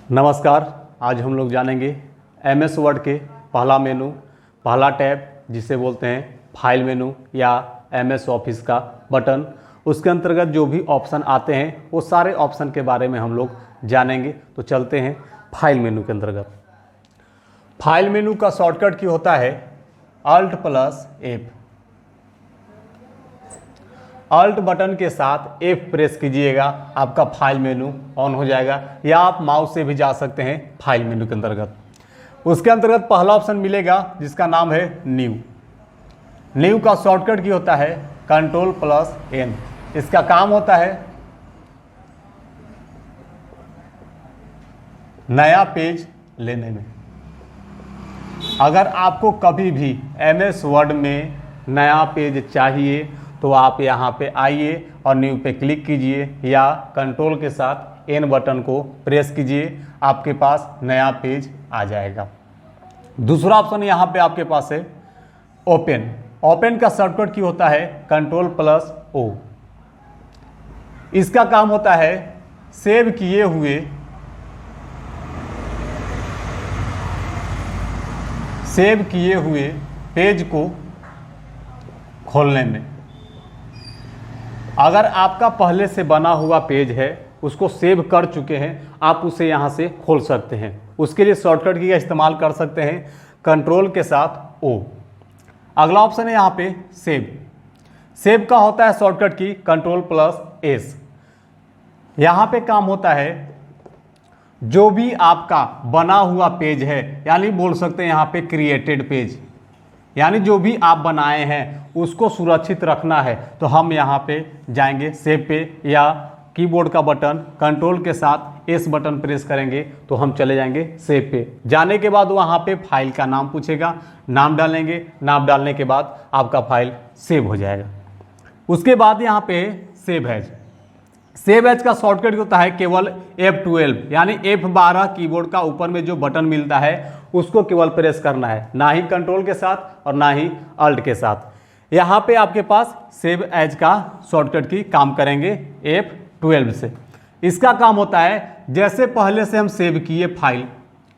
नमस्कार। आज हम लोग जानेंगे MS वर्ड के पहला मेनू, पहला टैब जिसे बोलते हैं फाइल मेनू या MS ऑफिस का बटन। उसके अंतर्गत जो भी ऑप्शन आते हैं वो सारे ऑप्शन के बारे में हम लोग जानेंगे। तो चलते हैं फाइल मेनू के अंतर्गत। फाइल मेनू का शॉर्टकट की होता है Alt+F। Alt बटन के साथ F प्रेस कीजिएगा, आपका फाइल मेनू ऑन हो जाएगा, या आप माउस से भी जा सकते हैं फाइल मेनू के अंतर्गत। उसके अंतर्गत पहला ऑप्शन मिलेगा जिसका नाम है न्यू। न्यू का शॉर्टकट की होता है Ctrl+N। इसका काम होता है नया पेज लेने में। अगर आपको कभी भी MS वर्ड में नया पेज चाहिए तो आप यहाँ पे आइए और न्यू पे क्लिक कीजिए या कंट्रोल के साथ N बटन को प्रेस कीजिए, आपके पास नया पेज आ जाएगा। दूसरा ऑप्शन यहाँ पे आपके पास है ओपन। ओपन का शॉर्टकट की होता है Ctrl+O। इसका काम होता है सेव किए हुए पेज को खोलने में। अगर आपका पहले से बना हुआ पेज है, उसको सेव कर चुके हैं, आप उसे यहाँ से खोल सकते हैं। उसके लिए शॉर्टकट की का इस्तेमाल कर सकते हैं कंट्रोल के साथ O। अगला ऑप्शन है यहाँ पे सेव। सेव का होता है शॉर्टकट की Ctrl+S। यहाँ पे काम होता है जो भी आपका बना हुआ पेज है, यानी बोल सकते हैं यहाँ पे क्रिएटेड पेज, यानी जो भी आप बनाए हैं उसको सुरक्षित रखना है। तो हम यहाँ पे जाएंगे सेव पे, या कीबोर्ड का बटन कंट्रोल के साथ S बटन प्रेस करेंगे तो हम चले जाएंगे सेव पे। जाने के बाद वहाँ पे फाइल का नाम पूछेगा, नाम डालेंगे, नाम डालने के बाद आपका फाइल सेव हो जाएगा। उसके बाद यहाँ पे सेव एज। सेव एज का शॉर्टकट होता है केवल F12, यानी F12 कीबोर्ड का ऊपर में जो बटन मिलता है उसको केवल प्रेस करना है, ना ही कंट्रोल के साथ और ना ही अल्ट के साथ। यहाँ पे आपके पास सेव एज का शॉर्टकट की काम करेंगे F12 से। इसका काम होता है जैसे पहले से हम सेव किए फाइल,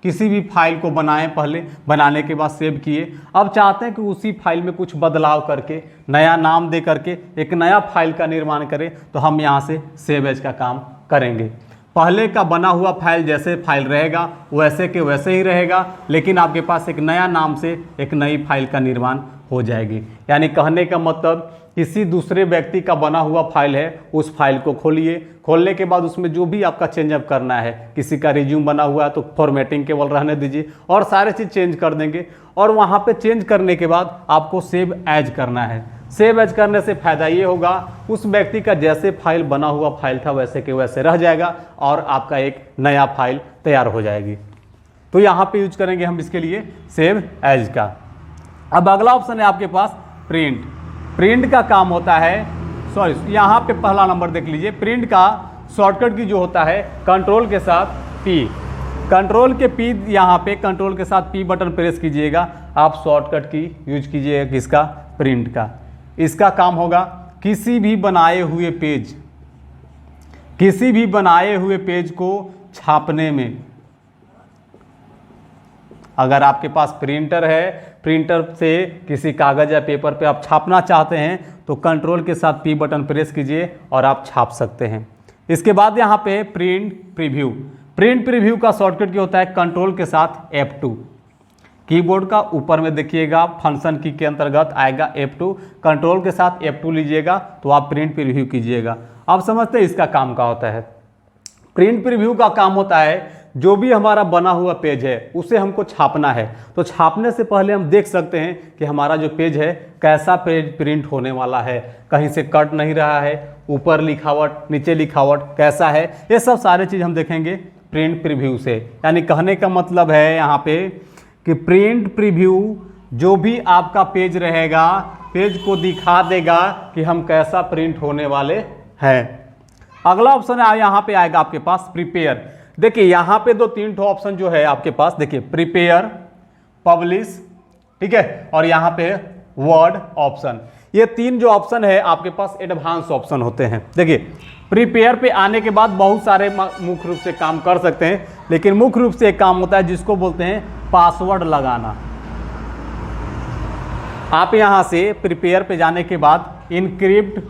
किसी भी फाइल को बनाएं, पहले बनाने के बाद सेव किए, अब चाहते हैं कि उसी फाइल में कुछ बदलाव करके नया नाम दे करके एक नया फाइल का निर्माण करें, तो हम यहाँ से सेव एज का काम करेंगे। पहले का बना हुआ फाइल जैसे फाइल रहेगा वैसे के वैसे ही रहेगा, लेकिन आपके पास एक नया नाम से एक नई फाइल का निर्माण हो जाएगी। यानी कहने का मतलब किसी दूसरे व्यक्ति का बना हुआ फाइल है, उस फाइल को खोलिए, खोलने के बाद उसमें जो भी आपका चेंजअप करना है, किसी का रिज्यूम बना हुआ है तो फॉर्मेटिंग केवल रहने दीजिए और सारे चीज़ चेंज कर देंगे। और वहाँ पे चेंज करने के बाद आपको सेव एज करना है। सेव एज करने से फ़ायदा ये होगा उस व्यक्ति का जैसे फाइल बना हुआ फाइल था वैसे के वैसे रह जाएगा और आपका एक नया फाइल तैयार हो जाएगी। तो यहाँ पे यूज करेंगे हम इसके लिए सेव एज का। अब अगला ऑप्शन है आपके पास प्रिंट। प्रिंट का काम होता है, यहाँ पे पहला नंबर देख लीजिए। प्रिंट का शॉर्टकट की जो होता है कंट्रोल के साथ P। कंट्रोल के P, यहाँ पे कंट्रोल के साथ P बटन प्रेस कीजिएगा, आप शॉर्टकट की यूज कीजिएगा किसका, प्रिंट का। इसका काम होगा किसी भी बनाए हुए पेज को छापने में। अगर आपके पास प्रिंटर है, प्रिंटर से किसी कागज़ या पेपर पे आप छापना चाहते हैं तो कंट्रोल के साथ P बटन प्रेस कीजिए और आप छाप सकते हैं। इसके बाद यहाँ पे प्रिंट प्रीव्यू। प्रिंट प्रीव्यू का शॉर्टकट क्या होता है कंट्रोल के साथ F2। कीबोर्ड का ऊपर में देखिएगा फंक्शन की के अंतर्गत आएगा F2, कंट्रोल के साथ F2 लीजिएगा तो आप प्रिंट प्रीव्यू कीजिएगा। आप समझते हैं इसका काम क्या होता है। प्रिंट प्रीव्यू का काम होता है जो भी हमारा बना हुआ पेज है उसे हमको छापना है, तो छापने से पहले हम देख सकते हैं कि हमारा जो पेज है कैसा पेज प्रिंट होने वाला है, कहीं से कट नहीं रहा है, ऊपर लिखावट नीचे लिखावट कैसा है, ये सब सारे चीज़ हम देखेंगे प्रिंट प्रीव्यू से। यानी कहने का मतलब है यहाँ पे कि प्रिंट प्रीव्यू जो भी आपका पेज रहेगा, पेज को दिखा देगा कि हम कैसा प्रिंट होने वाले हैं। अगला ऑप्शन है यहाँ पे आएगा आपके पास प्रिपेयर। देखिए यहाँ पे दो तीन ऑप्शन जो है आपके पास, देखिए प्रिपेयर, पब्लिश, ठीक है, और यहाँ पे वर्ड ऑप्शन। ये तीन जो ऑप्शन है आपके पास एडवांस ऑप्शन होते हैं। देखिए प्रिपेयर पे आने के बाद बहुत सारे मुख्य रूप से काम कर सकते हैं, लेकिन मुख्य रूप से एक काम होता है जिसको बोलते हैं पासवर्ड लगाना। आप यहां से प्रिपेयर पे जाने के बाद इनक्रिप्ट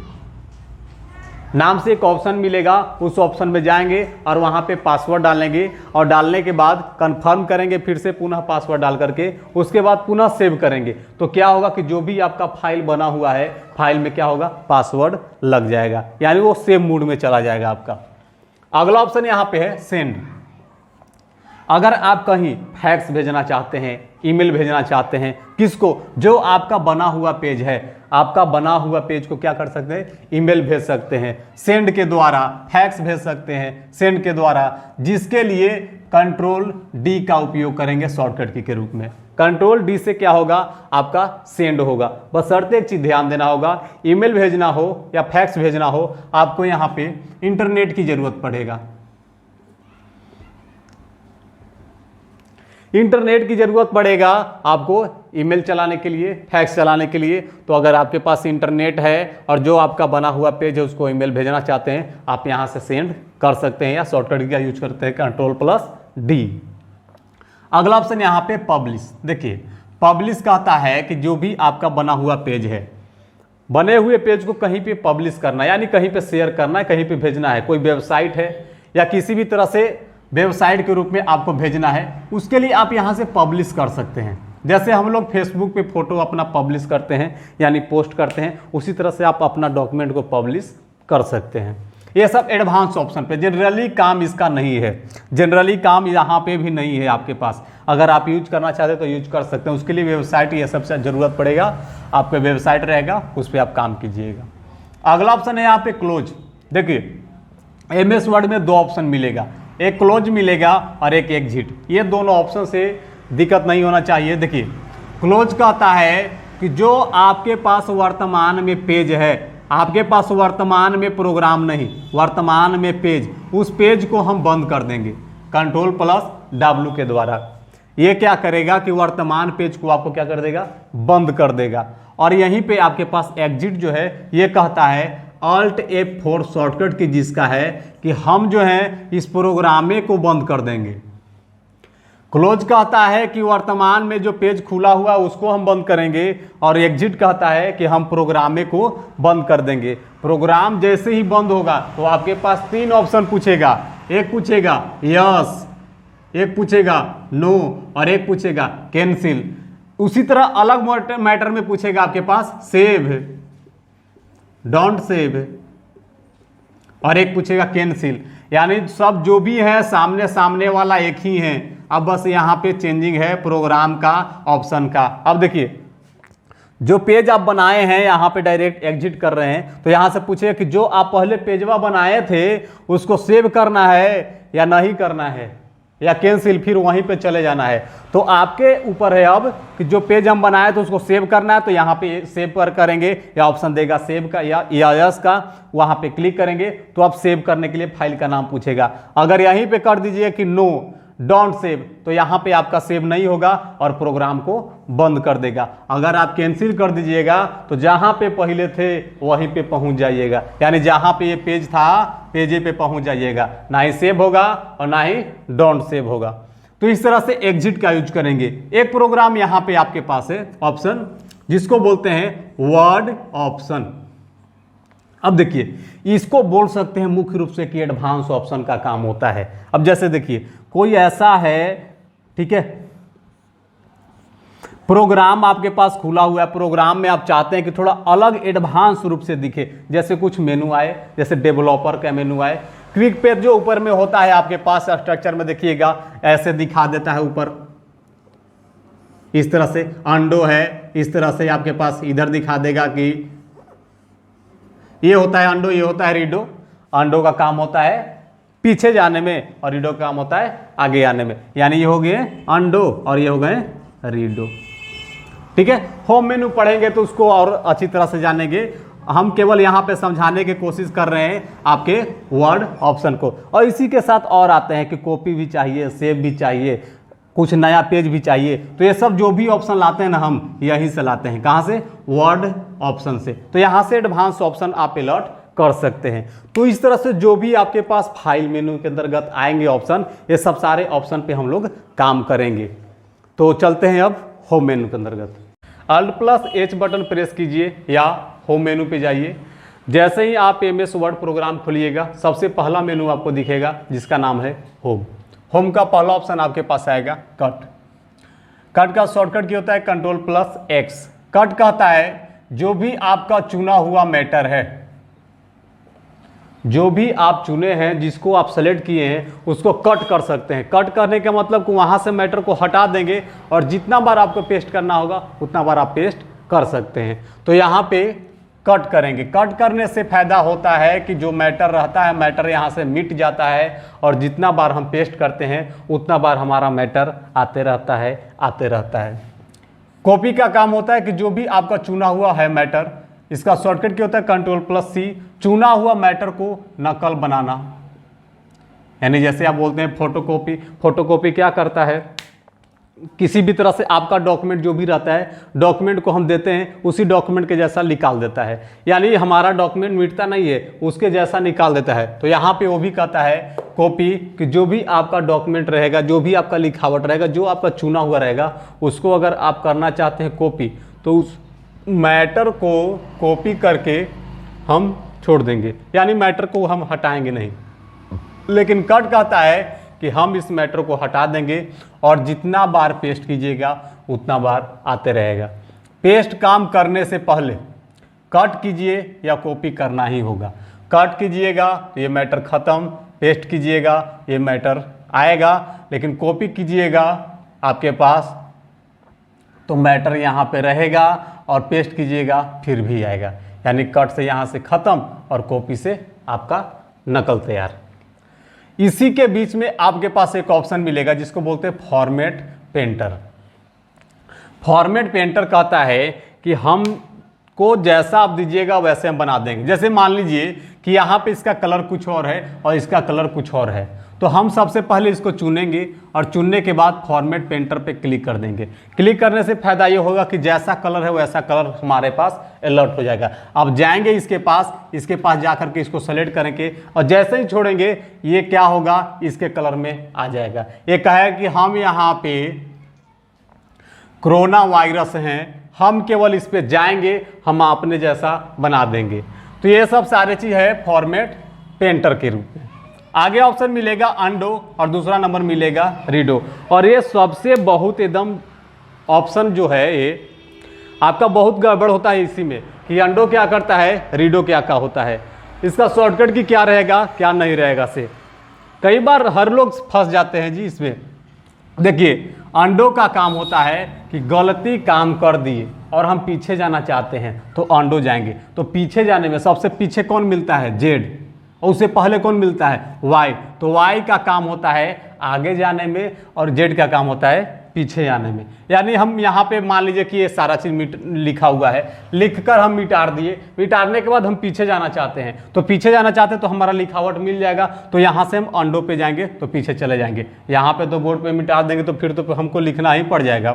नाम से एक ऑप्शन मिलेगा, उस ऑप्शन में जाएंगे और वहां पे पासवर्ड डालेंगे और डालने के बाद कंफर्म करेंगे, फिर से पुनः पासवर्ड डाल करके उसके बाद पुनः सेव करेंगे। तो क्या होगा कि जो भी आपका फाइल बना हुआ है, फाइल में क्या होगा, पासवर्ड लग जाएगा, यानी वो सेव मोड में चला जाएगा आपका। अगला ऑप्शन यहाँ पे है सेंड। अगर आप कहीं फैक्स भेजना चाहते हैं, ईमेल भेजना चाहते हैं, किसको, जो आपका बना हुआ पेज है, आपका बना हुआ पेज को क्या कर सकते हैं, ईमेल भेज सकते हैं सेंड के द्वारा, फैक्स भेज सकते हैं सेंड के द्वारा, जिसके लिए कंट्रोल डी का उपयोग करेंगे शॉर्टकट की के रूप में। कंट्रोल डी से क्या होगा, आपका सेंड होगा। बस शर्त एक चीज ध्यान देना होगा, ईमेल भेजना हो या फैक्स भेजना हो, आपको यहाँ पे इंटरनेट की जरूरत पड़ेगा, इंटरनेट की जरूरत पड़ेगा आपको ईमेल चलाने के लिए, फैक्स चलाने के लिए। तो अगर आपके पास इंटरनेट है और जो आपका बना हुआ पेज है उसको ईमेल भेजना चाहते हैं, आप यहां से सेंड कर सकते हैं या शॉर्टकट का यूज करते हैं कंट्रोल+D। अगला ऑप्शन यहां पे पब्लिश। देखिए पब्लिश कहता है कि जो भी आपका बना हुआ पेज है, बने हुए पेज को कहीं पे पब्लिश करना है, यानी कहीं पे शेयर करना है, कहीं पे भेजना है, कोई वेबसाइट है या किसी भी तरह से वेबसाइट के रूप में आपको भेजना है, उसके लिए आप यहाँ से पब्लिश कर सकते हैं। जैसे हम लोग फेसबुक पे फोटो अपना पब्लिश करते हैं यानी पोस्ट करते हैं, उसी तरह से आप अपना डॉक्यूमेंट को पब्लिश कर सकते हैं। ये सब एडवांस ऑप्शन पे, जनरली काम इसका नहीं है, जनरली काम यहाँ पे भी नहीं है आपके पास। अगर आप यूज करना चाहते हैं तो यूज कर सकते हैं, उसके लिए वेबसाइट ये सबसे ज़रूरत पड़ेगा, आपका वेबसाइट रहेगा उस पर आप काम कीजिएगा। अगला ऑप्शन है यहाँ पे क्लोज। देखिए MS वर्ड में 2 ऑप्शन मिलेगा, एक क्लोज मिलेगा और एक एग्जिट। ये दोनों ऑप्शन से दिक्कत नहीं होना चाहिए। देखिए क्लोज कहता है कि जो आपके पास वर्तमान में पेज है, आपके पास वर्तमान में प्रोग्राम नहीं, वर्तमान में पेज, उस पेज को हम बंद कर देंगे कंट्रोल+W के द्वारा। ये क्या करेगा कि वर्तमान पेज को आपको क्या कर देगा, बंद कर देगा। और यहीं पे आपके पास एग्जिट जो है ये कहता है Alt F4 शॉर्टकट की, जिसका है कि हम जो है इस प्रोग्रामे को बंद कर देंगे। क्लोज कहता है कि वर्तमान में जो पेज खुला हुआ उसको हम बंद करेंगे, और एग्जिट कहता है कि हम प्रोग्रामे को बंद कर देंगे। प्रोग्राम जैसे ही बंद होगा तो आपके पास 3 ऑप्शन पूछेगा, एक पूछेगा यस, एक पूछेगा नो और एक पूछेगा कैंसिल। उसी तरह अलग मैटर में पूछेगा आपके पास सेव, डोंट सेव, और एक पूछेगा कैंसिल। यानी सब जो भी है सामने सामने वाला एक ही है, अब बस यहाँ पे चेंजिंग है प्रोग्राम का ऑप्शन का। अब देखिए जो पेज आप बनाए हैं यहाँ पे डायरेक्ट एग्जिट कर रहे हैं, तो यहाँ से पूछेगा कि जो आप पहले पेजवा बनाए थे उसको सेव करना है या नहीं करना है, या कैंसिल, फिर वहीं पे चले जाना है। तो आपके ऊपर है अब कि जो पेज हम बनाए तो उसको सेव करना है, तो यहाँ पे सेव पर करेंगे, या ऑप्शन देगा सेव का या यस का, वहाँ पे क्लिक करेंगे तो आप सेव करने के लिए फाइल का नाम पूछेगा। अगर यहीं पे कर दीजिए कि नो डोंट सेव, तो यहाँ पे आपका सेव नहीं होगा और प्रोग्राम को बंद कर देगा। अगर आप कैंसिल कर दीजिएगा तो जहाँ पे पहले थे वहीं पे पहुँच जाइएगा, यानी जहाँ पे ये पेज था पेजे पे पहुँच जाइएगा, ना ही सेव होगा और ना ही डोंट सेव होगा। तो इस तरह से एग्जिट का यूज करेंगे। एक प्रोग्राम यहाँ पे आपके पास है ऑप्शन, जिसको बोलते हैं वर्ड ऑप्शन। अब देखिए इसको बोल सकते हैं मुख्य रूप से कि एडवांस ऑप्शन का काम होता है। अब जैसे देखिए कोई ऐसा है, ठीक है, प्रोग्राम आपके पास खुला हुआ है, प्रोग्राम में आप चाहते हैं कि थोड़ा अलग एडवांस रूप से दिखे, जैसे कुछ मेनू आए, जैसे डेवलपर का मेनू आए, क्विक पेज जो ऊपर में होता है आपके पास स्ट्रक्चर में देखिएगा ऐसे दिखा देता है ऊपर, इस तरह से अंडो है, इस तरह से आपके पास इधर दिखा देगा कि ये होता है अंडो, ये होता है रीडो। अंडो का काम होता है पीछे जाने में और रीडो का काम होता है आगे आने में, यानी ये हो गए अंडो और ये हो गए रीडो। ठीक है, होम मेनू पढ़ेंगे तो उसको और अच्छी तरह से जानेंगे। हम केवल यहाँ पे समझाने की कोशिश कर रहे हैं आपके वर्ड ऑप्शन को, और इसी के साथ और आते हैं कि कॉपी भी चाहिए, सेव भी चाहिए, कुछ नया पेज भी चाहिए। तो ये सब जो भी ऑप्शन लाते हैं ना हम यहीं से लाते हैं, कहाँ से, वर्ड ऑप्शन से। तो यहाँ से एडवांस ऑप्शन आप अलर्ट कर सकते हैं। तो इस तरह से जो भी आपके पास फाइल मेनू के अंतर्गत आएंगे ऑप्शन, ये सब सारे ऑप्शन पे हम लोग काम करेंगे। तो चलते हैं अब होम मेनू के अंतर्गत। Alt+H बटन प्रेस कीजिए या होम मेनू पे जाइए। जैसे ही आप MS वर्ड प्रोग्राम खोलिएगा, सबसे पहला मेनू आपको दिखेगा जिसका नाम है होम। होम का पहला ऑप्शन आपके पास आएगा कट। कट का शॉर्टकट क्या होता है? Ctrl+X। कट कहता है जो भी आपका चुना हुआ मैटर है, जो भी आप चुने हैं, जिसको आप सेलेक्ट किए हैं, उसको कट कर सकते हैं। कट करने का मतलब कि वहाँ से मैटर को हटा देंगे और जितना बार आपको पेस्ट करना होगा उतना बार आप पेस्ट कर सकते हैं। तो यहाँ पे कट करेंगे। कट करने से फ़ायदा होता है कि जो मैटर रहता है, मैटर यहाँ से मिट जाता है और जितना बार हम पेस्ट करते हैं उतना बार हमारा मैटर आते रहता है। कॉपी का काम होता है कि जो भी आपका चुना हुआ है मैटर, इसका शॉर्टकट क्या होता है? Ctrl+C। चुना हुआ मैटर को नकल बनाना, यानी जैसे आप बोलते हैं फोटोकॉपी। फोटोकॉपी क्या करता है? किसी भी तरह से आपका डॉक्यूमेंट जो भी रहता है, डॉक्यूमेंट को हम देते हैं, उसी डॉक्यूमेंट के जैसा निकाल देता है, यानी हमारा डॉक्यूमेंट मिटता नहीं है, उसके जैसा निकाल देता है। तो यहाँ पे वो भी कहता है कॉपी, कि जो भी आपका डॉक्यूमेंट रहेगा, जो भी आपका लिखावट रहेगा, जो आपका चुना हुआ रहेगा, उसको अगर आप करना चाहते हैं कॉपी, तो उस मैटर को कॉपी करके हम छोड़ देंगे, यानी मैटर को हम हटाएंगे नहीं। लेकिन कट कहता है कि हम इस मैटर को हटा देंगे और जितना बार पेस्ट कीजिएगा उतना बार आते रहेगा। पेस्ट काम करने से पहले कट कीजिए या कॉपी करना ही होगा। कट कीजिएगा तो ये मैटर ख़त्म, पेस्ट कीजिएगा ये मैटर आएगा, लेकिन कॉपी कीजिएगा आपके पास तो मैटर यहाँ पे रहेगा और पेस्ट कीजिएगा फिर भी आएगा। यानी कट से यहाँ से ख़त्म और कॉपी से आपका नकल तैयार। इसी के बीच में आपके पास एक ऑप्शन मिलेगा जिसको बोलते हैं फॉर्मेट पेंटर। फॉर्मेट पेंटर कहता है कि हमको जैसा आप दीजिएगा वैसे हम बना देंगे। जैसे मान लीजिए कि यहाँ पे इसका कलर कुछ और है और इसका कलर कुछ और है, तो हम सबसे पहले इसको चुनेंगे और चुनने के बाद फॉर्मेट पेंटर पे क्लिक कर देंगे। क्लिक करने से फ़ायदा ये होगा कि जैसा कलर है वैसा कलर हमारे पास अलर्ट हो जाएगा। अब जाएंगे इसके पास जा करके इसको सेलेक्ट करेंगे और जैसे ही छोड़ेंगे ये क्या होगा, इसके कलर में आ जाएगा। ये कहे कि हम यहाँ पे कोरोना वायरस हैं, हम केवल इस पर जाएंगे, हम अपने जैसा बना देंगे। तो ये सब सारे चीज़ है फॉर्मेट पेंटर के रूप में। आगे ऑप्शन मिलेगा अंडो और दूसरा नंबर मिलेगा रीडो। और ये सबसे बहुत एकदम ऑप्शन जो है ये आपका बहुत गड़बड़ होता है इसी में कि अंडो क्या करता है, रीडो क्या होता है, इसका शॉर्टकट की क्या रहेगा क्या नहीं रहेगा से कई बार हर लोग फंस जाते हैं जी इसमें। देखिए अंडो का काम होता है कि गलती काम कर दिए और हम पीछे जाना चाहते हैं तो अंडो जाएंगे। तो पीछे जाने में सबसे पीछे कौन मिलता है? जेड। और उससे पहले कौन मिलता है? वाई। तो वाई का काम होता है आगे जाने में और जेड का काम होता है पीछे जाने में। यानी हम यहाँ पे मान लीजिए कि ये सारा चीज़ लिखा हुआ है, लिखकर हम मिटार दिए, मिटारने के बाद हम पीछे जाना चाहते हैं, तो पीछे जाना चाहते हैं तो हमारा लिखावट मिल जाएगा। तो यहाँ से हम अंडो पे जाएंगे तो पीछे चले जाएंगे, यहाँ पे तो बोर्ड पे मिटा देंगे तो फिर तो हमको लिखना ही पड़ जाएगा।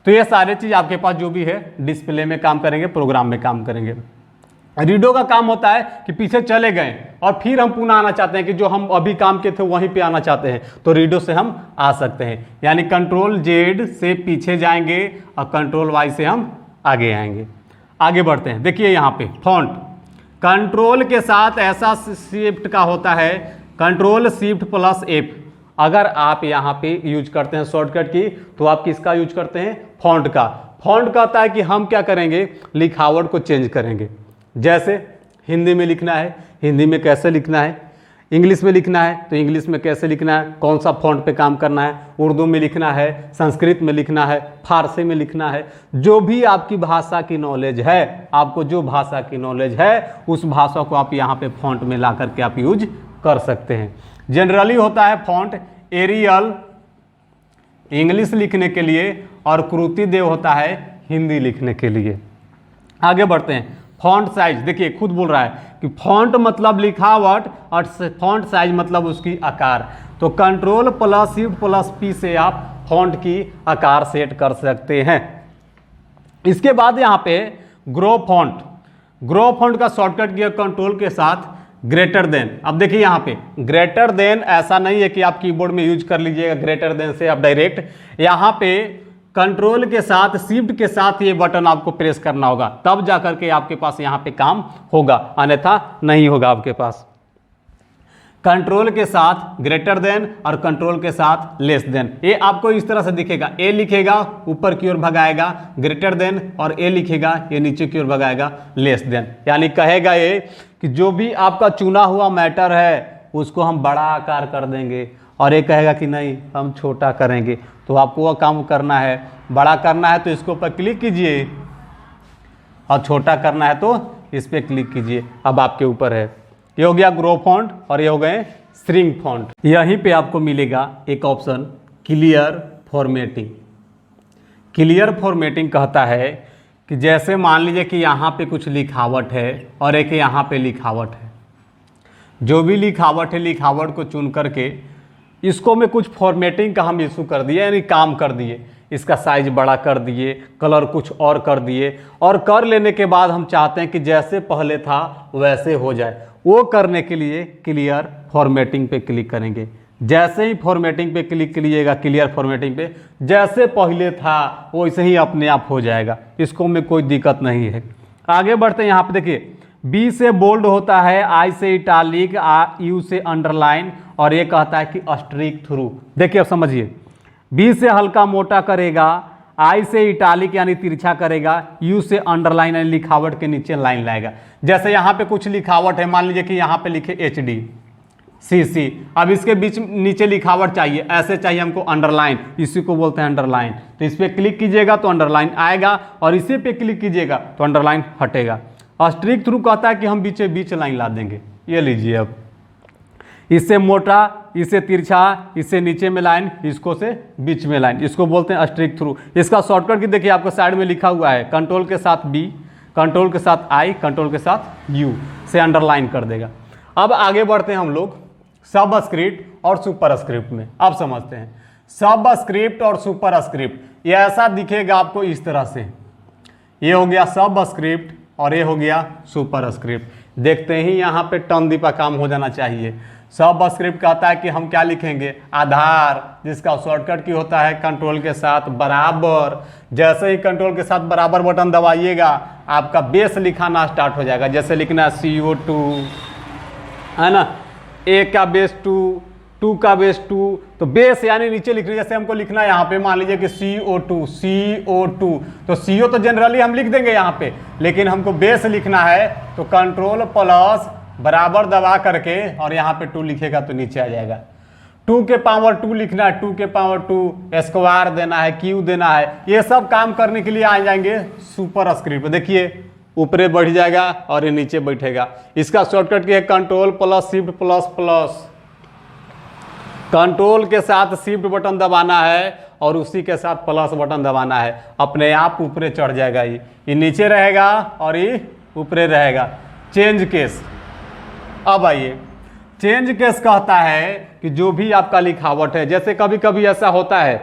तो ये सारे चीज़ आपके पास जो भी है डिस्प्ले में काम करेंगे, प्रोग्राम में काम करेंगे। रीडो का काम होता है कि पीछे चले गए और फिर हम पुनः आना चाहते हैं कि जो हम अभी काम के थे वहीं पे आना चाहते हैं, तो रीडो से हम आ सकते हैं। यानी Ctrl+Z से पीछे जाएंगे और Ctrl+Y से हम आगे आएंगे। आगे बढ़ते हैं। देखिए यहाँ पे फॉन्ट कंट्रोल के साथ ऐसा शिफ्ट का होता है, Ctrl+Shift+F। अगर आप यहाँ पे यूज करते हैं शॉर्टकट की तो आप किसका यूज करते हैं? फॉन्ट का। फॉन्ट कहता है कि हम क्या करेंगे, लिखावट को चेंज करेंगे। जैसे हिंदी में लिखना है, हिंदी में कैसे लिखना है, इंग्लिश में लिखना है तो इंग्लिश में कैसे लिखना है, कौन सा फॉन्ट पे काम करना है, उर्दू में लिखना है, संस्कृत में लिखना है, फारसी में लिखना है। जो भी आपकी भाषा की नॉलेज है, आपको जो भाषा की नॉलेज है उस भाषा को आप यहाँ पे फॉन्ट में ला करके आप यूज कर सकते हैं। जनरली होता है फॉन्ट एरियल इंग्लिश लिखने के लिए और कृतिदेव होता है हिंदी लिखने के लिए। आगे बढ़ते हैं। फॉन्ट साइज देखिए खुद बोल रहा है कि फॉन्ट मतलब लिखावट और फॉन्ट साइज मतलब उसकी आकार। तो Ctrl+Shift+P से आप फॉन्ट की आकार सेट कर सकते हैं। इसके बाद यहाँ पे ग्रो फॉन्ट। ग्रो फॉन्ट का शॉर्टकट किया कंट्रोल के साथ ग्रेटर देन। अब देखिए यहाँ पे ग्रेटर देन ऐसा नहीं है कि आप कीबोर्ड में यूज कर लीजिएगा ग्रेटर देन से आप डायरेक्ट, यहाँ पे कंट्रोल के साथ शिफ्ट के साथ ये बटन आपको प्रेस करना होगा, तब जाकर के आपके पास यहाँ पे काम होगा, अन्यथा नहीं होगा आपके पास। कंट्रोल के साथ ग्रेटर देन और कंट्रोल के साथ लेस देन, ये आपको इस तरह से दिखेगा, ए लिखेगा ऊपर की ओर भगाएगा ग्रेटर देन और ए लिखेगा ये नीचे की ओर भगाएगा लेस देन। यानी कहेगा ये कि जो भी आपका चुना हुआ मैटर है उसको हम बड़ा आकार कर देंगे, और ये कहेगा कि नहीं हम छोटा करेंगे। तो आपको वह काम करना है, बड़ा करना है तो इसके ऊपर क्लिक कीजिए, और छोटा करना है तो इस पर क्लिक कीजिए। अब आपके ऊपर है। ये हो गया ग्रो फॉन्ट और ये हो गए श्रिंक फॉन्ट। यहीं पे आपको मिलेगा एक option clear formatting. Clear formatting कहता है कि जैसे मान लीजिए कि यहाँ पे कुछ लिखावट है और एक यहाँ पे लिखावट है, जो भी लिखावट है लिखावट को चुन करके इसको में कुछ फॉर्मेटिंग का हम इशू कर दिए, यानी काम कर दिए, इसका साइज बड़ा कर दिए, कलर कुछ और कर दिए, और कर लेने के बाद हम चाहते हैं कि जैसे पहले था वैसे हो जाए। वो करने के लिए क्लियर फॉर्मेटिंग पे क्लिक करेंगे। जैसे ही फॉर्मेटिंग पे क्लिक कीजिएगा, क्लियर फॉर्मेटिंग पे, जैसे पहले था वैसे ही अपने आप हो जाएगा, इसको में कोई दिक्कत नहीं है। आगे बढ़ते हैं। यहाँ पे देखिए बी से बोल्ड होता है, आई से इटालिक, यू से अंडरलाइन, और ये कहता है कि स्ट्रीक थ्रू। देखिए अब समझिए, बी से हल्का मोटा करेगा, आई से इटालिक यानी तिरछा करेगा, यू से अंडरलाइन यानी लिखावट के नीचे लाइन लाएगा। जैसे यहाँ पे कुछ लिखावट है, मान लीजिए कि यहाँ पे लिखे HD CC, अब इसके बीच नीचे लिखावट चाहिए, ऐसे चाहिए हमको अंडरलाइन, इसी को बोलते हैं अंडरलाइन। तो इस पर क्लिक कीजिएगा तो अंडरलाइन आएगा, और इसी पे क्लिक कीजिएगा तो अंडरलाइन हटेगा। स्ट्रीक थ्रू कहता है कि हम बीचे बीच लाइन ला देंगे। ये लीजिए, अब इससे मोटा, इससे तिरछा, इससे नीचे में लाइन, इसको से बीच में लाइन, इसको बोलते हैं स्ट्रीक थ्रू। इसका शॉर्टकट की देखिए आपको साइड में लिखा हुआ है, कंट्रोल के साथ B, कंट्रोल के साथ I, कंट्रोल के साथ U से अंडरलाइन कर देगा। अब आगे बढ़ते हैं हम लोग सबस्क्रिप्ट और सुपरस्क्रिप्ट में। अब समझते हैं सबस्क्रिप्ट और सुपरस्क्रिप्ट। ये ऐसा दिखेगा आपको इस तरह से, ये हो गया सबस्क्रिप्ट और ये हो गया सुपरस्क्रिप्ट। देखते ही यहाँ पे टर्न दीपा काम हो जाना चाहिए। सबस्क्रिप्ट कहता है कि हम क्या लिखेंगे, आधार, जिसका शॉर्टकट की होता है कंट्रोल के साथ बराबर। जैसे ही कंट्रोल के साथ बराबर बटन दबाइएगा आपका बेस लिखाना स्टार्ट हो जाएगा। जैसे लिखना है CO2, है ना, A का बेस 2, 2 का बेस 2, तो बेस यानी नीचे लिख रही है। जैसे हमको लिखना है यहाँ पे, मान लीजिए कि CO2, तो CO तो जनरली हम लिख देंगे यहाँ पे, लेकिन हमको बेस लिखना है तो कंट्रोल प्लस बराबर दबा करके और यहाँ पे 2 लिखेगा तो नीचे आ जाएगा। 2 के पावर 2 लिखना है, 2 के पावर 2 स्क्वायर देना है, Q देना है, ये सब काम करने के लिए आ जाएंगे सुपरस्क्रिप्ट। देखिए ऊपरे बढ़ जाएगा और ये नीचे बैठेगा। इसका शॉर्टकट की है control plus shift plus plus. Control के साथ शिफ्ट बटन दबाना है और उसी के साथ प्लस बटन दबाना है, अपने आप ऊपरे चढ़ जाएगा। ये नीचे रहेगा और ये ऊपरे रहेगा। Change case. अब आइए, चेंज केस कहता है कि जो भी आपका लिखावट है, जैसे कभी कभी ऐसा होता है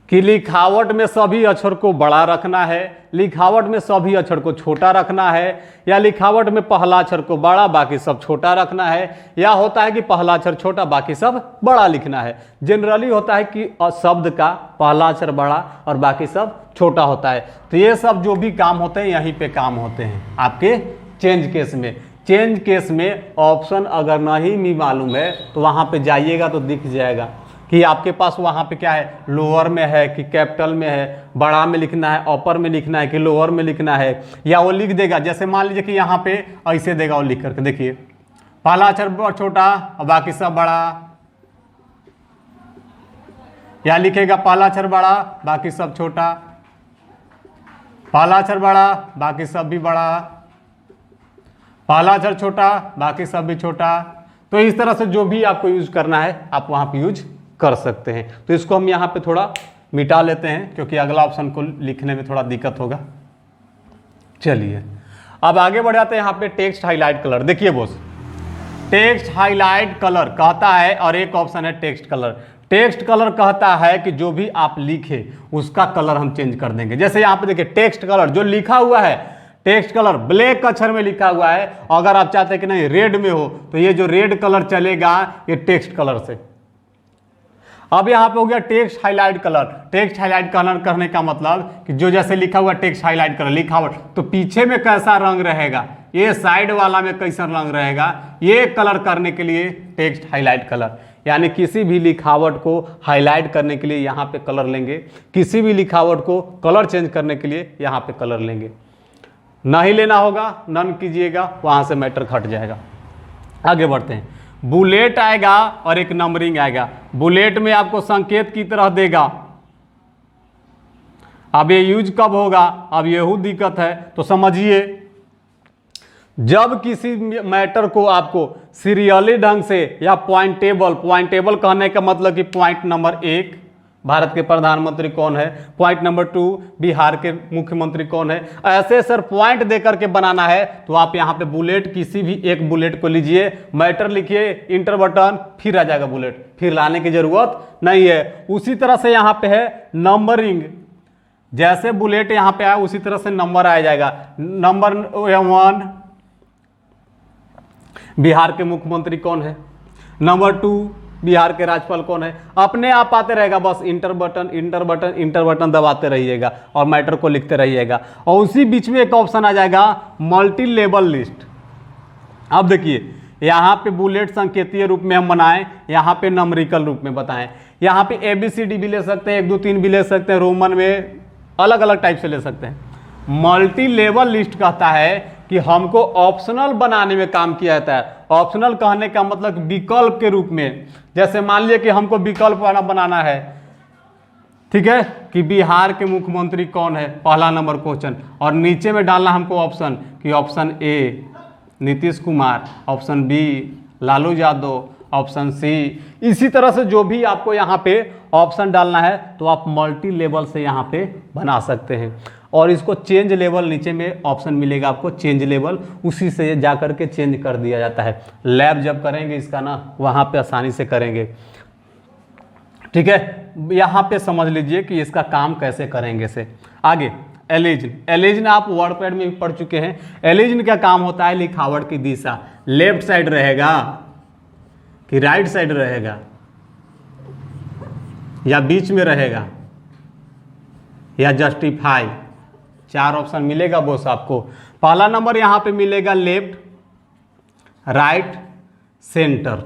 कि लिखावट में सभी अक्षर को बड़ा रखना है, लिखावट में सभी अक्षर को छोटा रखना है, या लिखावट में पहला अक्षर को बड़ा बाकी सब छोटा रखना है, या होता है कि पहला अक्षर छोटा बाकी सब बड़ा लिखना है। जनरली होता है कि शब्द का पहला अक्षर बड़ा और बाकी सब छोटा होता है। तो ये सब जो भी काम होते हैं यहीं पे काम होते हैं आपके चेंज केस में। चेंज केस में ऑप्शन अगर नहीं भी मालूम है तो वहाँ पे जाइएगा तो दिख जाएगा कि आपके पास वहाँ पे क्या है, लोअर में है कि कैपिटल में है, बड़ा में लिखना है, अपर में लिखना है कि लोअर में लिखना है, या वो लिख देगा। जैसे मान लीजिए कि यहाँ पे ऐसे देगा वो लिख करके, देखिए पहला अक्षर छोटा और बाकी सब बड़ा, या लिखेगा पहला अक्षर बड़ा बाकी सब छोटा, पहला अक्षर बड़ा बाकी सब भी बड़ा, पहला अक्षर छोटा बाकी सब भी छोटा। तो इस तरह से जो भी आपको यूज करना है आप वहाँ पे यूज कर सकते हैं। तो इसको हम यहाँ पे थोड़ा मिटा लेते हैं क्योंकि अगला ऑप्शन को लिखने में थोड़ा दिक्कत होगा। चलिए अब आगे बढ़ जाते हैं। यहाँ पे टेक्स्ट हाईलाइट कलर। देखिए बॉस, टेक्स्ट हाईलाइट कलर कहता है और एक ऑप्शन है टेक्स्ट कलर। टेक्स्ट कलर कहता है कि जो भी आप लिखे उसका कलर हम चेंज कर देंगे। जैसे यहाँ पे देखिए टेक्स्ट कलर जो लिखा हुआ है, टेक्स्ट कलर ब्लैक अक्षर में लिखा हुआ है, अगर आप चाहते हैं कि नहीं रेड में हो तो ये जो रेड कलर चलेगा ये टेक्स्ट कलर से। अब यहाँ पे हो गया text highlight colour. Text highlight colour करने का मतलब कि जो जैसे लिखा हुआ टेक्स्ट हाईलाइट कलर लिखावट, तो पीछे में कैसा रंग रहेगा, ये साइड वाला में कैसा रंग रहेगा, ये कलर करने के लिए टेक्स्ट हाईलाइट कलर। यानी किसी भी लिखावट को हाईलाइट करने के लिए यहाँ पे कलर लेंगे, किसी भी लिखावट को कलर चेंज करने के लिए यहाँ पे कलर लेंगे। नहीं लेना होगा नन कीजिएगा, वहाँ से मैटर घट जाएगा। आगे बढ़ते हैं। बुलेट आएगा और एक नंबरिंग आएगा। बुलेट में आपको संकेत की तरह देगा। अब ये यूज कब होगा, अब यही दिक्कत है। तो समझिए, जब किसी मैटर को आपको सीरियली ढंग से या पॉइंटेबल कहने का मतलब कि पॉइंट नंबर 1 भारत के प्रधानमंत्री कौन है, पॉइंट नंबर 2 बिहार के मुख्यमंत्री कौन है, ऐसे सर पॉइंट देकर के बनाना है तो आप यहाँ पे बुलेट किसी भी एक बुलेट को लीजिए, मैटर लिखिए, इंटर बटन, फिर आ जाएगा बुलेट, फिर लाने की जरूरत नहीं है। उसी तरह से यहाँ पे है नंबरिंग, जैसे बुलेट यहाँ पे आया उसी तरह से नंबर आ जाएगा। नंबर 1 बिहार के मुख्यमंत्री कौन है, नंबर 2 बिहार के राज्यपाल कौन है, अपने आप आते रहेगा। बस inter button inter button inter button दबाते रहिएगा और मैटर को लिखते रहिएगा। और उसी बीच में एक ऑप्शन आ जाएगा मल्टी लेबल लिस्ट। अब देखिए, यहाँ पे बुलेट संकेतीय रूप में हम बनाएं, यहाँ पे नंबरिकल रूप में बताएं। यहाँ पे ABCD भी ले सकते हैं, 1 2 3 भी ले सकते हैं, रोमन में अलग अलग टाइप से ले सकते हैं। मल्टी लेवल लिस्ट कहता है कि हमको ऑप्शनल बनाने में काम किया जाता है। ऑप्शनल कहने का मतलब विकल्प के रूप में, जैसे मान लिया कि हमको विकल्प वाला बनाना है, ठीक है, कि बिहार के मुख्यमंत्री कौन है, पहला नंबर क्वेश्चन, और नीचे में डालना हमको ऑप्शन कि option A Nitish Kumar, option B Lalu Yadav, option C. इसी तरह से जो भी आपको यहाँ पे ऑप्शन डालना है तो आप मल्टी लेवल से यहाँ पे बना सकते हैं। और इसको चेंज लेवल, नीचे में ऑप्शन मिलेगा आपको चेंज लेवल, उसी से जा कर के चेंज कर दिया जाता है। लैब जब करेंगे इसका ना, वहाँ पे आसानी से करेंगे, ठीक है। यहाँ पे समझ लीजिए कि इसका काम कैसे करेंगे से। आगे एलिजन आप वर्ड पैड में भी पढ़ चुके हैं। एलिजन का काम होता है लिखावट की दिशा, लेफ्ट साइड रहेगा कि राइट साइड रहेगा, या बीच में रहेगा, या जस्टिफाई। 4 ऑप्शन मिलेगा बॉस आपको। पहला नंबर यहाँ पे मिलेगा left, right, centre.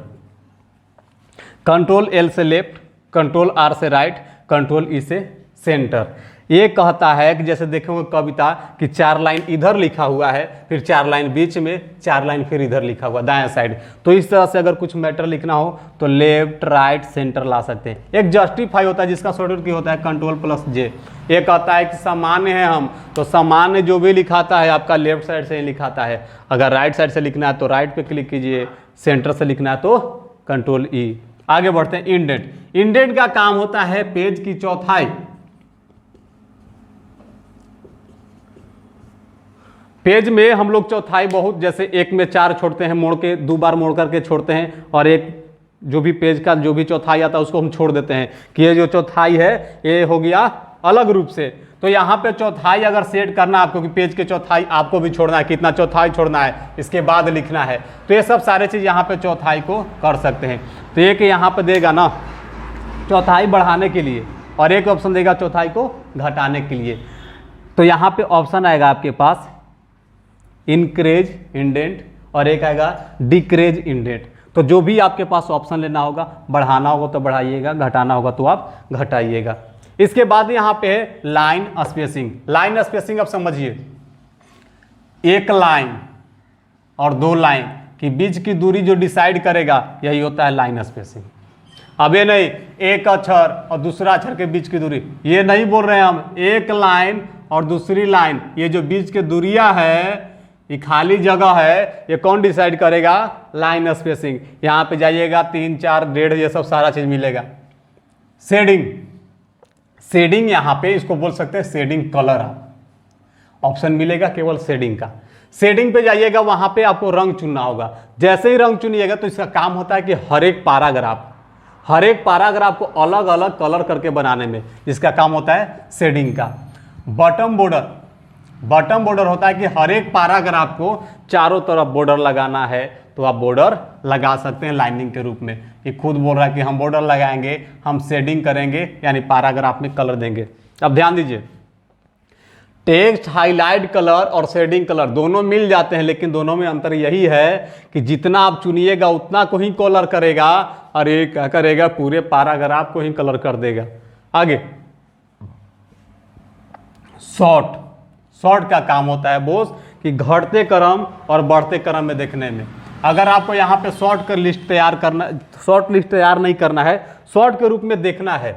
Control L से लेफ्ट, कंट्रोल R से राइट, कंट्रोल E से सेंटर। ये कहता है कि जैसे देखोगे कविता कि 4 लाइन इधर लिखा हुआ है, फिर 4 लाइन बीच में, 4 लाइन फिर इधर लिखा हुआ दाएं साइड। तो इस तरह से अगर कुछ मैटर लिखना हो तो लेफ्ट, राइट, सेंटर ला सकते हैं। एक जस्टिफाई होता है जिसका शॉर्टकट की होता है Ctrl+J। ये कहता है कि सामान्य है हम, तो सामान्य जो भी लिखाता है आपका लेफ्ट साइड से ही लिखाता है। अगर राइट साइड से लिखना है तो राइट पे क्लिक कीजिए, सेंटर से लिखना है तो कंट्रोल E। आगे बढ़ते हैं इंडेंट। इंडेंट का काम होता है पेज की चौथाई। पेज में हम लोग चौथाई बहुत, जैसे एक में 4 छोड़ते हैं, मोड़ के 2 बार मोड़ करके छोड़ते हैं, और एक जो भी पेज का जो भी चौथाई आता है उसको हम छोड़ देते हैं कि ये जो चौथाई है ये हो गया अलग रूप से। तो यहाँ पे चौथाई अगर सेट करना आपको कि पेज के चौथाई आपको भी छोड़ना है, कितना चौथाई छोड़ना है, इसके बाद लिखना है, तो ये सब सारे चीज़ यहाँ पे चौथाई को कर सकते हैं। तो एक यहाँ पे देगा ना चौथाई बढ़ाने के लिए, और एक ऑप्शन देगा चौथाई को घटाने के लिए। तो यहाँ पे ऑप्शन आएगा आपके पास इंक्रेज इंडेंट, और एक आएगा डिक्रेज इंडेंट। तो जो भी आपके पास ऑप्शन लेना होगा, बढ़ाना होगा तो बढ़ाइएगा, घटाना होगा तो आप घटाइएगा। इसके बाद यहाँ पे है लाइन स्पेसिंग। लाइन स्पेसिंग अब समझिए, एक लाइन और 2 लाइन की बीच की दूरी जो डिसाइड करेगा यही होता है लाइन स्पेसिंग। अब ये नहीं एक अक्षर और दूसरा अक्षर के बीच की दूरी, ये नहीं बोल रहे हैं हम। एक लाइन और दूसरी लाइन, ये जो बीच की दूरियां है, ये खाली जगह है, ये कौन डिसाइड करेगा? Line spacing. यहाँ पे जाइएगा 3 4 1.5 ये सब सारा चीज मिलेगा। शेडिंग, शेडिंग यहाँ पे इसको बोल सकते हैं शेडिंग कलर। ऑप्शन मिलेगा केवल शेडिंग का। शेडिंग पे जाइएगा, वहां पे आपको रंग चुनना होगा। जैसे ही रंग चुनिएगा तो इसका काम होता है कि हर एक पैराग्राफ को अलग अलग कलर करके बनाने में इसका काम होता है शेडिंग का। बॉटम बॉर्डर, बॉटम बॉर्डर होता है कि हर एक पैराग्राफ को चारों तरफ बॉर्डर लगाना है, तो आप बॉर्डर लगा सकते हैं लाइनिंग के रूप में। ये खुद बोल रहा है कि हम बॉर्डर लगाएंगे, हम शेडिंग करेंगे, यानी पैराग्राफ में कलर देंगे। अब ध्यान दीजिए, टेक्स्ट हाईलाइट कलर और शेडिंग कलर दोनों मिल जाते हैं, लेकिन दोनों में अंतर यही है कि जितना आप चुनिएगा उतना को ही कलर करेगा, और ये क्या करेगा, पूरे पैराग्राफ को ही कलर कर देगा। आगे शॉर्ट का काम होता है बोस कि घटते क्रम और बढ़ते क्रम में देखने में। अगर आपको यहाँ पे शॉर्ट लिस्ट तैयार नहीं करना है, शॉर्ट के रूप में देखना है,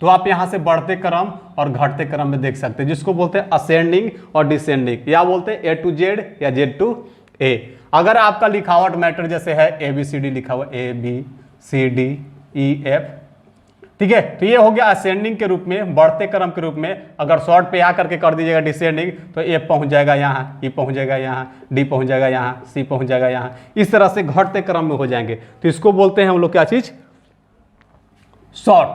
तो आप यहाँ से बढ़ते क्रम और घटते क्रम में देख सकते हैं, जिसको बोलते हैं असेंडिंग और डिसेंडिंग, या बोलते हैं A to Z या Z to A। अगर आपका लिखावट मैटर जैसे है ABCD लिखा हुआ ABCDEF, ठीक है, तो ये हो गया असेंडिंग के रूप में, बढ़ते क्रम के रूप में। अगर शॉर्ट पे आ करके कर दीजिएगा डिसेंडिंग, तो A पहुंच जाएगा यहाँ, E पहुंच जाएगा यहाँ, D पहुंच जाएगा यहाँ, C पहुंच जाएगा यहाँ, इस तरह से घटते क्रम में हो जाएंगे। तो इसको बोलते हैं हम लोग क्या चीज, शॉर्ट।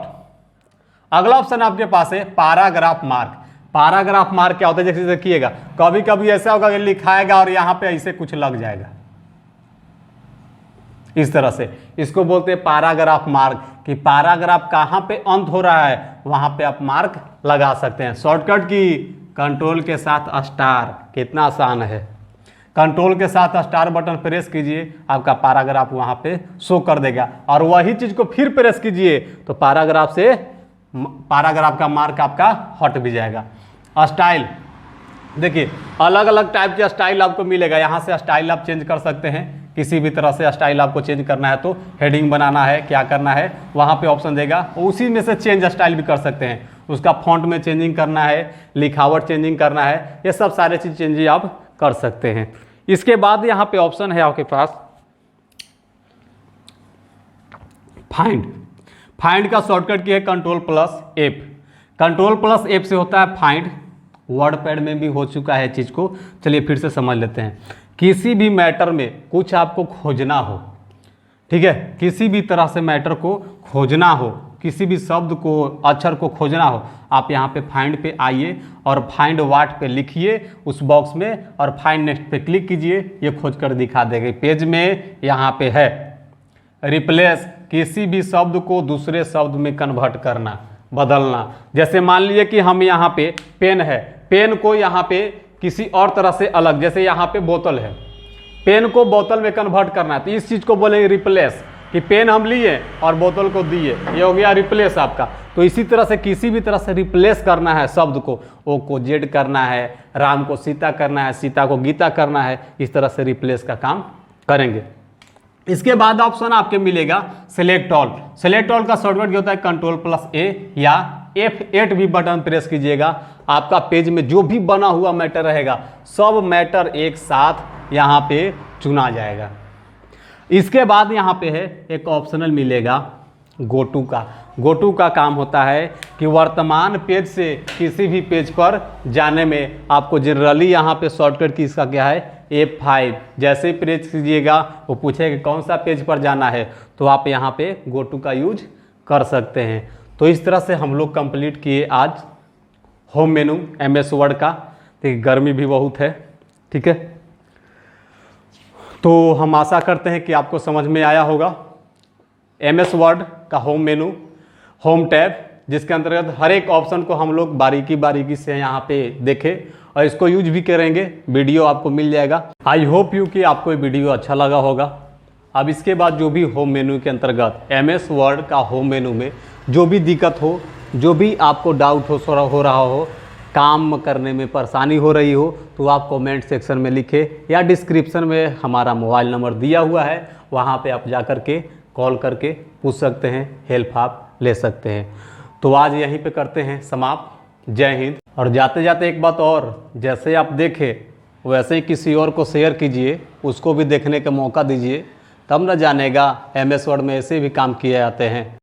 अगला ऑप्शन आपके पास है पैराग्राफ मार्क। पैराग्राफ मार्क क्या होता है, जैसे देखिएगा कभी कभी ऐसा होगा कि लिखाएगा और यहाँ पे ऐसे कुछ लग जाएगा इस तरह से, इसको बोलते हैं पैराग्राफ मार्क, कि पैराग्राफ कहाँ पे अंत हो रहा है वहां पे आप मार्क लगा सकते हैं। शॉर्टकट की कंट्रोल के साथ स्टार, कितना आसान है, कंट्रोल के साथ स्टार बटन प्रेस कीजिए, आपका पैराग्राफ वहां पे शो कर देगा, और वही चीज को फिर प्रेस कीजिए तो पैराग्राफ का मार्क आपका हट भी जाएगा। स्टाइल देखिए, अलग अलग टाइप के स्टाइल आपको मिलेगा, यहाँ से स्टाइल आप चेंज कर सकते हैं, किसी भी तरह से स्टाइल आपको चेंज करना है, तो हेडिंग बनाना है, क्या करना है, वहाँ पे ऑप्शन देगा, उसी में से चेंज स्टाइल भी कर सकते हैं। उसका फॉन्ट में चेंजिंग करना है, लिखावट चेंजिंग करना है, ये सब सारे चीज़ चेंजिंग आप कर सकते हैं। इसके बाद यहाँ पे ऑप्शन है आपके पास फाइंड का शॉर्टकट की है Ctrl+F। Ctrl+F से होता है फाइंड, वर्ड पैड में भी हो चुका है चीज़ को, चलिए फिर से समझ लेते हैं। किसी भी मैटर में कुछ आपको खोजना हो, ठीक है, किसी भी तरह से मैटर को खोजना हो, किसी भी शब्द को, अक्षर को खोजना हो, आप यहाँ पे फाइंड पे आइए और फाइंड व्हाट पे लिखिए उस बॉक्स में, और फाइंड नेक्स्ट पे क्लिक कीजिए, ये खोज कर दिखा देगा। पेज में यहाँ पे है रिप्लेस, किसी भी शब्द को दूसरे शब्द में कन्वर्ट करना, बदलना। जैसे मान लीजिए कि हम यहाँ पे पेन है, पेन को यहाँ पे किसी और तरह से अलग, जैसे यहाँ पे बोतल है, पेन को बोतल में कन्वर्ट करना है, तो इस चीज़ को बोलेंगे रिप्लेस, कि पेन हम लिए और बोतल को दिए, ये हो गया रिप्लेस आपका। तो इसी तरह से किसी भी तरह से रिप्लेस करना है शब्द को, ओ को जेड करना है, राम को सीता करना है, सीता को गीता करना है, इस तरह से रिप्लेस का काम करेंगे। इसके बाद ऑप्शन आपके मिलेगा सिलेक्ट ऑल। सिलेक्ट ऑल का शॉर्टकट होता है Ctrl+A या F8 भी बटन प्रेस कीजिएगा, आपका पेज में जो भी बना हुआ मैटर रहेगा सब मैटर एक साथ यहाँ पे चुना जाएगा। इसके बाद यहाँ पे है एक ऑप्शनल मिलेगा गो टू का काम होता है कि वर्तमान पेज से किसी भी पेज पर जाने में आपको जनरली यहाँ पे शॉर्टकट की इसका क्या है F5। जैसे ही प्रेस कीजिएगा वो पूछेगा कौन सा पेज पर जाना है, तो आप यहाँ पे गो टू का यूज कर सकते हैं। तो इस तरह से हम लोग कंप्लीट किए आज होम मेनू MS वर्ड का। देखिए गर्मी भी बहुत है, ठीक है, तो हम आशा करते हैं कि आपको समझ में आया होगा। MS वर्ड का होम मेनू, होम टैब, जिसके अंतर्गत हर एक ऑप्शन को हम लोग बारीकी से यहाँ पे देखें और इसको यूज भी करेंगे। वीडियो आपको मिल जाएगा। आई होप यू कि आपको ये वीडियो अच्छा लगा होगा। अब इसके बाद जो भी होम मेनू के अंतर्गत MS वर्ड का होम मेनू में जो भी दिक्कत हो, जो भी आपको डाउट हो रहा हो, काम करने में परेशानी हो रही हो, तो आप कमेंट सेक्शन में लिखें या डिस्क्रिप्शन में हमारा मोबाइल नंबर दिया हुआ है, वहाँ पे आप जा कर के कॉल करके पूछ सकते हैं, हेल्प आप ले सकते हैं। तो आज यहीं पे करते हैं समाप्त। जय हिंद। और जाते जाते एक बात और, जैसे आप देखें वैसे ही किसी और को शेयर कीजिए, उसको भी देखने का मौका दीजिए, तब न जानेगा MS वर्ड में ऐसे भी काम किए जाते हैं।